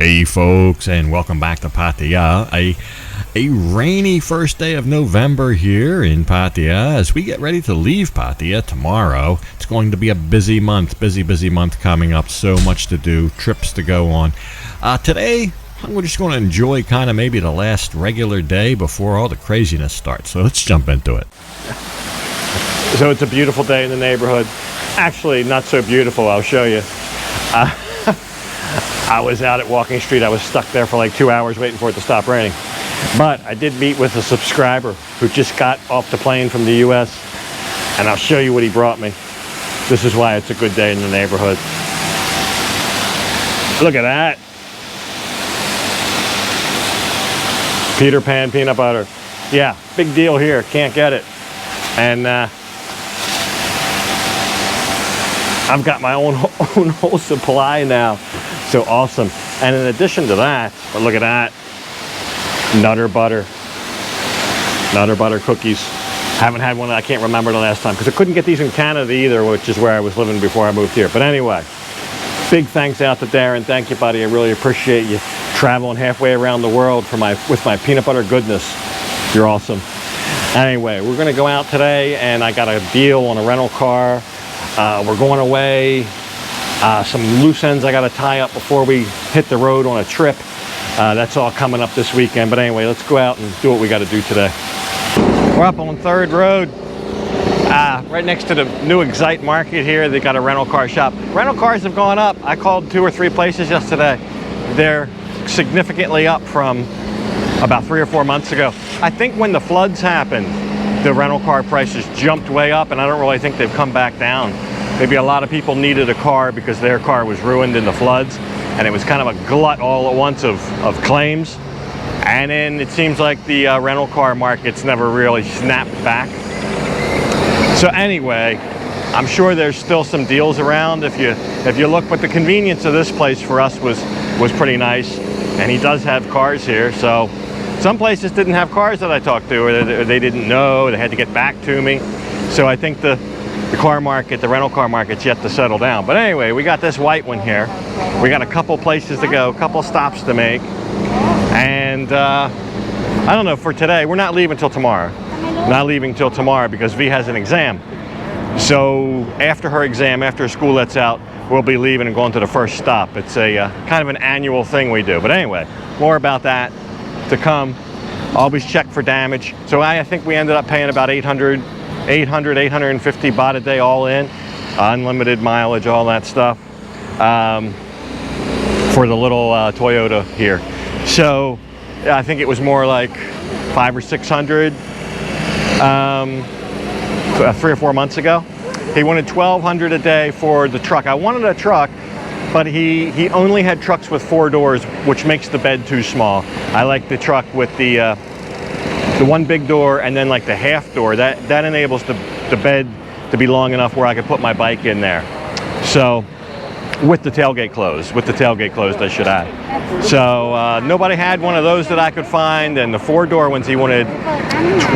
Hey folks, and welcome back to Pattaya. A rainy first day of November here in Pattaya as we get ready to leave Pattaya tomorrow. It's going to be a busy month coming up. So much to do, trips to go on. Today, we're just going to enjoy kind of maybe the last regular day before all the craziness starts. So let's jump into it. So it's a beautiful day in the neighborhood. Actually, not so beautiful, I'll show you. I was out at Walking Street. I was stuck there for like 2 hours waiting for it to stop raining. But I did meet with a subscriber who just got off the plane from the US, and I'll show you what he brought me. This is why it's a good day in the neighborhood. Look at that. Peter Pan peanut butter. Yeah, big deal here. Can't get it. And I've got my own whole supply now. So awesome. And in addition to that, look at that. Nutter butter cookies. Haven't had one. I can't remember the last time because I couldn't get these in Canada either, which is where I was living before I moved here. But anyway, big thanks out to Darren. Thank you, buddy. I really appreciate you traveling halfway around the world with my peanut butter goodness. You're awesome. Anyway, we're going to go out today, and I got a deal on a rental car. We're going away. Some loose ends I got to tie up before we hit the road on a trip. That's all coming up this weekend. But anyway, let's go out and do what we got to do today. We're up on 3rd Road, right next to the new Excite Market here. They got a rental car shop. Rental cars have gone up. I called 2 or 3 places yesterday. They're significantly up from about 3 or 4 months ago. I think when the floods happened, the rental car prices jumped way up, and I don't really think they've come back down. Maybe a lot of people needed a car because their car was ruined in the floods, and it was kind of a glut all at once of claims. And then it seems like the rental car market's never really snapped back. So anyway, I'm sure there's still some deals around if you look, but the convenience of this place for us was pretty nice. And he does have cars here, so some places didn't have cars that I talked to, or they didn't know, they had to get back to me. So I think the car market, the rental car market's yet to settle down. But anyway, we got this white one here. We got a couple places to go, a couple stops to make. And I don't know, for today, we're not leaving till tomorrow. Not leaving till tomorrow because V has an exam. So after her exam, after school lets out, we'll be leaving and going to the first stop. It's a kind of an annual thing we do. But anyway, more about that to come. Always check for damage. So I think we ended up paying about 850 baht a day all in, unlimited mileage, all that stuff, for the little Toyota here. So I think it was more like 500 or 600 3 or 4 months ago. He wanted 1,200 a day for the truck. I wanted a truck, but he only had trucks with 4 doors, which makes the bed too small. I like the truck with the one big door and then like the half door. That enables the bed to be long enough where I could put my bike in there. So with the tailgate closed, I should add. So nobody had one of those that I could find, and the 4-door ones he wanted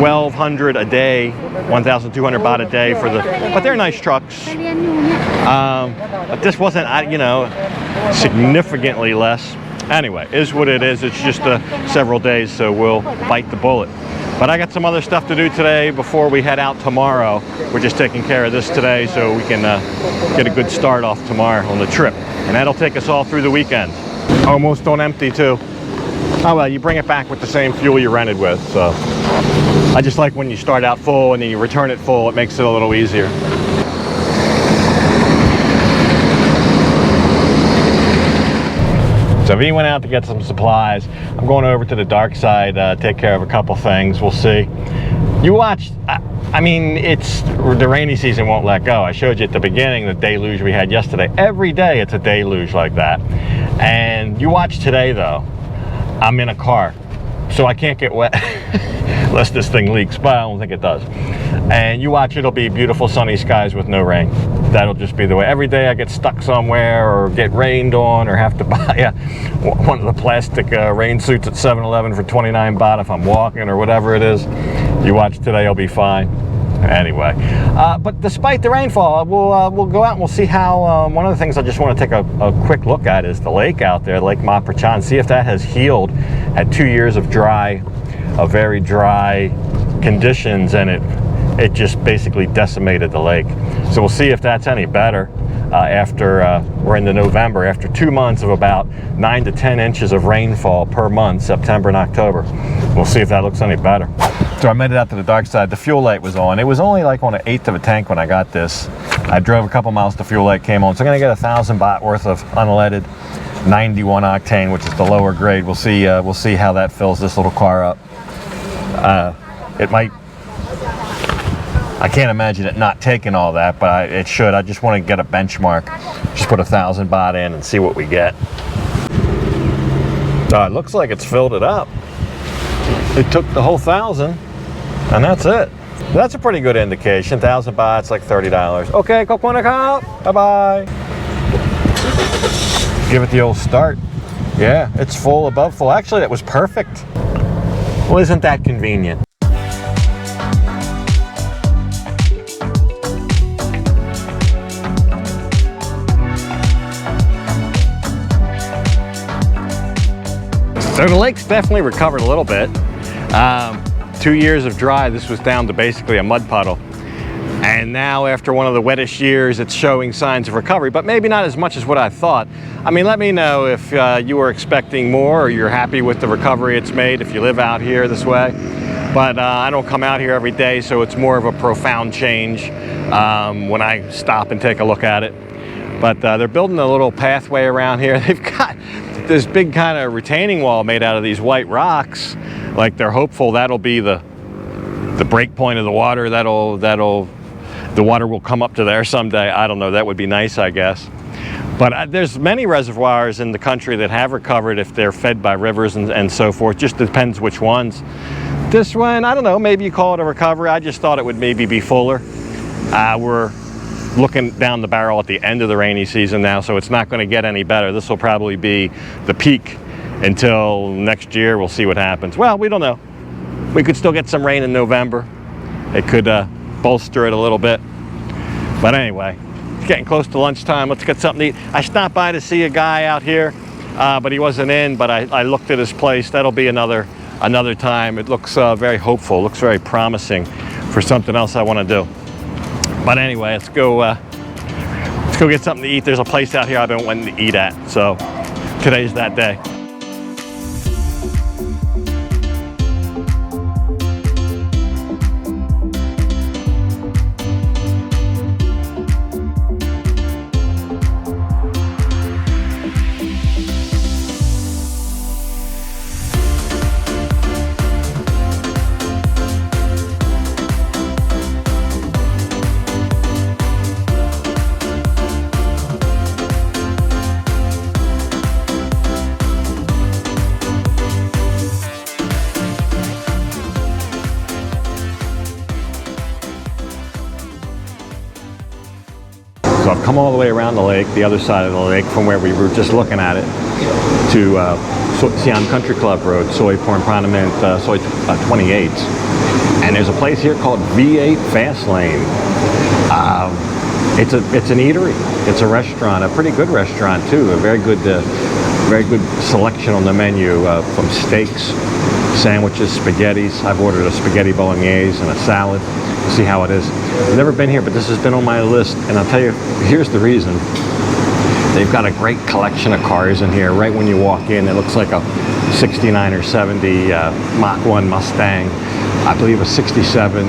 1,200 a day, 1,200 baht a day for but they're nice trucks. But this wasn't, significantly less. Anyway, is what it is. It's just several days, so we'll bite the bullet. But I got some other stuff to do today before we head out tomorrow. We're just taking care of this today so we can get a good start off tomorrow on the trip. And that'll take us all through the weekend. Almost on empty too. Oh well, you bring it back with the same fuel you rented with. So I just like when you start out full and then you return it full. It makes it a little easier. So V went out to get some supplies. I'm going over to the dark side, take care of a couple things. We'll see. You watched, I mean, it's the rainy season won't let go. I showed you at the beginning the deluge we had yesterday. Every day it's a deluge like that. And you watch today though, I'm in a car, so I can't get wet unless this thing leaks, but I don't think it does. And you watch, it'll be beautiful sunny skies with no rain. That'll just be the way. Every day I get stuck somewhere or get rained on or have to buy one of the plastic rain suits at 7-Eleven for 29 baht if I'm walking or whatever it is. You watch today, I'll be fine. Anyway, but despite the rainfall, we'll go out and we'll see how, one of the things I just want to take a quick look at is the lake out there, Lake Maprachan, see if that has healed at 2 years of very dry conditions, and it just basically decimated the lake. So we'll see if that's any better after we're into November, after 2 months of about 9 to 10 inches of rainfall per month, September and October. We'll see if that looks any better. So I made it out to the dark side. The fuel light was on. It was only like on 1/8 of a tank when I got this. I drove a couple miles, the fuel light came on. So I'm gonna get 1,000 baht worth of unleaded 91 octane, which is the lower grade. We'll see how that fills this little car up. It might, I can't imagine it not taking all that, but it should. I just want to get a benchmark. Just put 1,000 baht in and see what we get. It looks like it's filled it up. It took the whole 1,000, and that's it. That's a pretty good indication. 1,000 baht, it's like $30. Okay, bye-bye. Give it the old start. Yeah, it's full, above full. Actually, that was perfect. Well, isn't that convenient? So the lake's definitely recovered a little bit. 2 years of dry, this was down to basically a mud puddle. And now after one of the wettest years, it's showing signs of recovery, but maybe not as much as what I thought. I mean, let me know if you were expecting more or you're happy with the recovery it's made if you live out here this way. But I don't come out here every day, so it's more of a profound change when I stop and take a look at it. But they're building a little pathway around here. They've got this big kind of retaining wall made out of these white rocks. Like they're hopeful that'll be the break point of the water. The water will come up to there someday. I don't know. That would be nice, I guess. But there's many reservoirs in the country that have recovered if they're fed by rivers and so forth. Just depends which ones. This one, I don't know. Maybe you call it a recovery. I just thought it would maybe be fuller. We're looking down the barrel at the end of the rainy season now, so it's not going to get any better. This will probably be the peak until next year. We'll see what happens. Well, we don't know. We could still get some rain in November. It could bolster it a little bit. But anyway, it's getting close to lunchtime. Let's get something to eat. I stopped by to see a guy out here, but he wasn't in, but I looked at his place. That'll be another time. It looks very hopeful. It looks very promising for something else I want to do. But anyway, let's go get something to eat. There's a place out here I've been wanting to eat at, so today's that day. So I've come all the way around the lake, the other side of the lake from where we were just looking at it, to Siam Country Club Road, Soi Porn Parliament, Soi 28. And there's a place here called V8 Fast Lane. It's an eatery. It's a restaurant, a pretty good restaurant too. A very good selection on the menu from steaks, sandwiches, spaghettis. I've ordered a spaghetti bolognese and a salad. We'll see how it is. I've never been here, but this has been on my list, and I'll tell you, here's the reason. They've got a great collection of cars in here. Right when you walk in, it looks like a 69 or 70 Mach 1 Mustang. I believe a 67,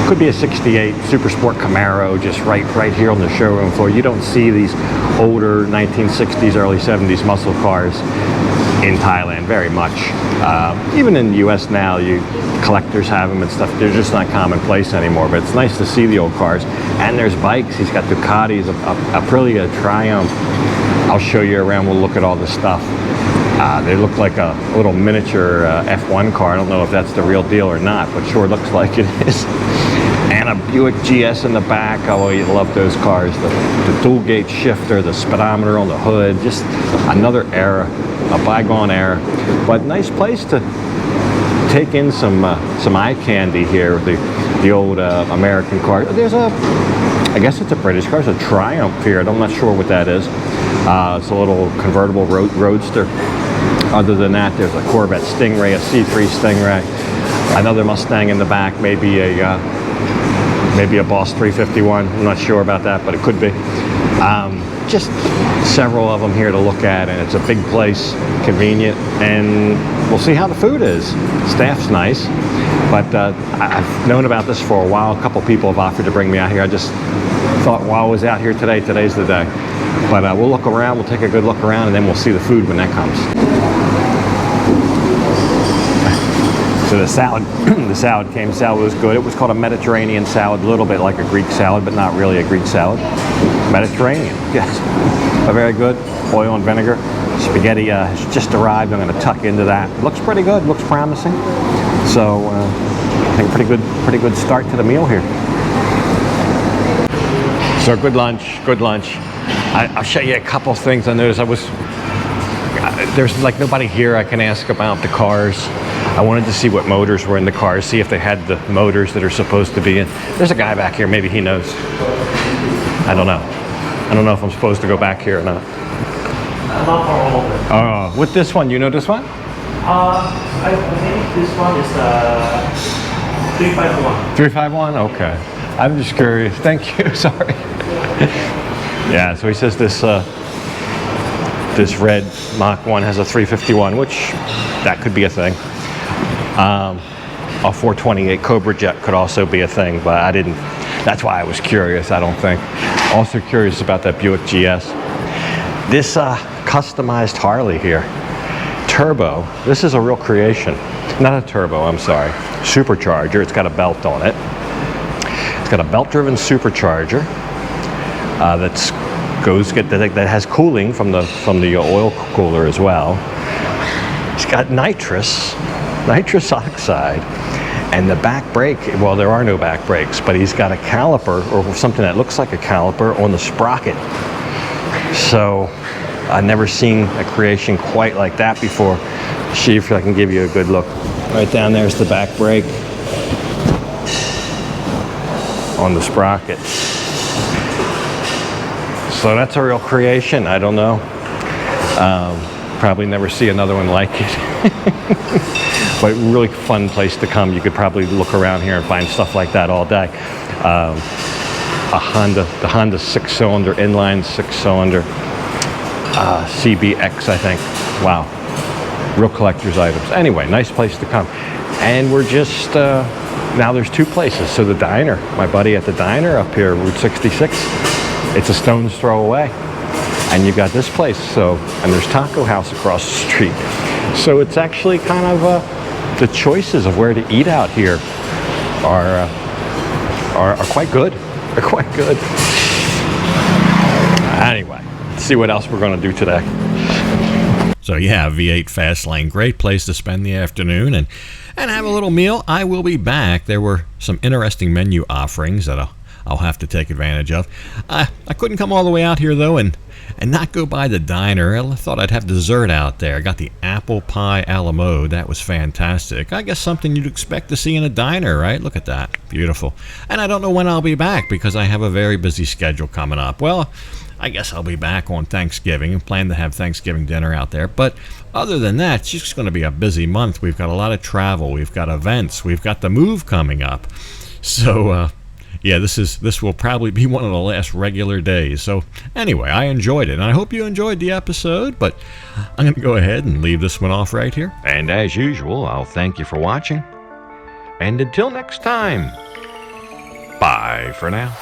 could be a 68 Super Sport Camaro, just right here on the showroom floor. You don't see these older 1960s, early 70s muscle cars in Thailand very much. Even in the US now, collectors have them and stuff. They're just not commonplace anymore, but it's nice to see the old cars. And there's bikes. He's got Ducatis, a Aprilia, Triumph. I'll show you around. We'll look at all this stuff. They look like a little miniature F1 car. I don't know if that's the real deal or not, but sure looks like it is. And a Buick GS in the back. Oh, you love those cars. The dual gate shifter, the speedometer on the hood. Just another era, a bygone era. But nice place to take in some eye candy here. The the old American car. There's I guess it's a British car. It's a Triumph here. I'm not sure what that is. It's a little convertible roadster. Other than that, there's a Corvette Stingray, a C3 Stingray, another Mustang in the back, maybe a Boss 351. I'm not sure about that, but it could be. Just several of them here to look at, and it's a big place, convenient, and we'll see how the food is. Staff's nice, but I've known about this for a while. A couple people have offered to bring me out here. I just thought while I was out here today, today's the day. But we'll look around, we'll take a good look around, and then we'll see the food when that comes. So the salad, the salad came. Salad was good. It was called a Mediterranean salad, a little bit like a Greek salad, but not really a Greek salad. Mediterranean, yes. But very good. Oil and vinegar. Spaghetti has just arrived. I'm going to tuck into that. It looks pretty good. Looks promising. So I think pretty good start to the meal here. So good lunch. Good lunch. I'll show you a couple things I noticed. There's like nobody here I can ask about the cars. I wanted to see what motors were in the cars, see if they had the motors that are supposed to be in. There's a guy back here, maybe he knows. I don't know. I don't know if I'm supposed to go back here or not. Not for all of them. Oh, with this one, you know this one? I think this one is 351. 351? Okay. I'm just curious. Thank you. Sorry. Yeah, so he says this red Mach 1 has a 351, which that could be a thing. A 428 Cobra Jet could also be a thing, but I didn't. That's why I was curious, I don't think. Also curious about that Buick GS. This customized Harley here, turbo. This is a real creation. Not a turbo, I'm sorry. Supercharger. It's got a belt on it. It's got a belt-driven supercharger that has cooling from the oil cooler as well. It's got nitrous oxide, and the back brake, well, there are no back brakes, but he's got a caliper or something that looks like a caliper on the sprocket. So I've never seen a creation quite like that before. See if I can give you a good look. Right down there's the back brake on the sprocket. So that's a real creation. I don't know. Probably never see another one like it. But really fun place to come. You could probably look around here and find stuff like that all day. The Honda 6-cylinder, inline 6-cylinder, CBX, I think. Wow, real collector's items. Anyway, nice place to come. And we're just, now there's two places. So the diner, my buddy at the diner up here, Route 66, it's a stone's throw away. And you've got this place, and there's Taco House across the street. So it's actually kind of, the choices of where to eat out here are quite good. They're quite good. Anyway, let's see what else we're going to do today. So yeah, V8 Fast Lane, great place to spend the afternoon and have a little meal. I will be back. There were some interesting menu offerings that I'll have to take advantage of. I couldn't come all the way out here though and not go by the diner. I thought I'd have dessert out there. I got the apple pie a la mode. That was fantastic. I guess something you'd expect to see in a diner, right? Look at that. Beautiful. And I don't know when I'll be back because I have a very busy schedule coming up. Well, I guess I'll be back on Thanksgiving and plan to have Thanksgiving dinner out there. But other than that, it's just going to be a busy month. We've got a lot of travel. We've got events. We've got the move coming up. So, yeah, this will probably be one of the last regular days. So anyway, I enjoyed it, and I hope you enjoyed the episode, but I'm going to go ahead and leave this one off right here. And as usual, I'll thank you for watching. And until next time, bye for now.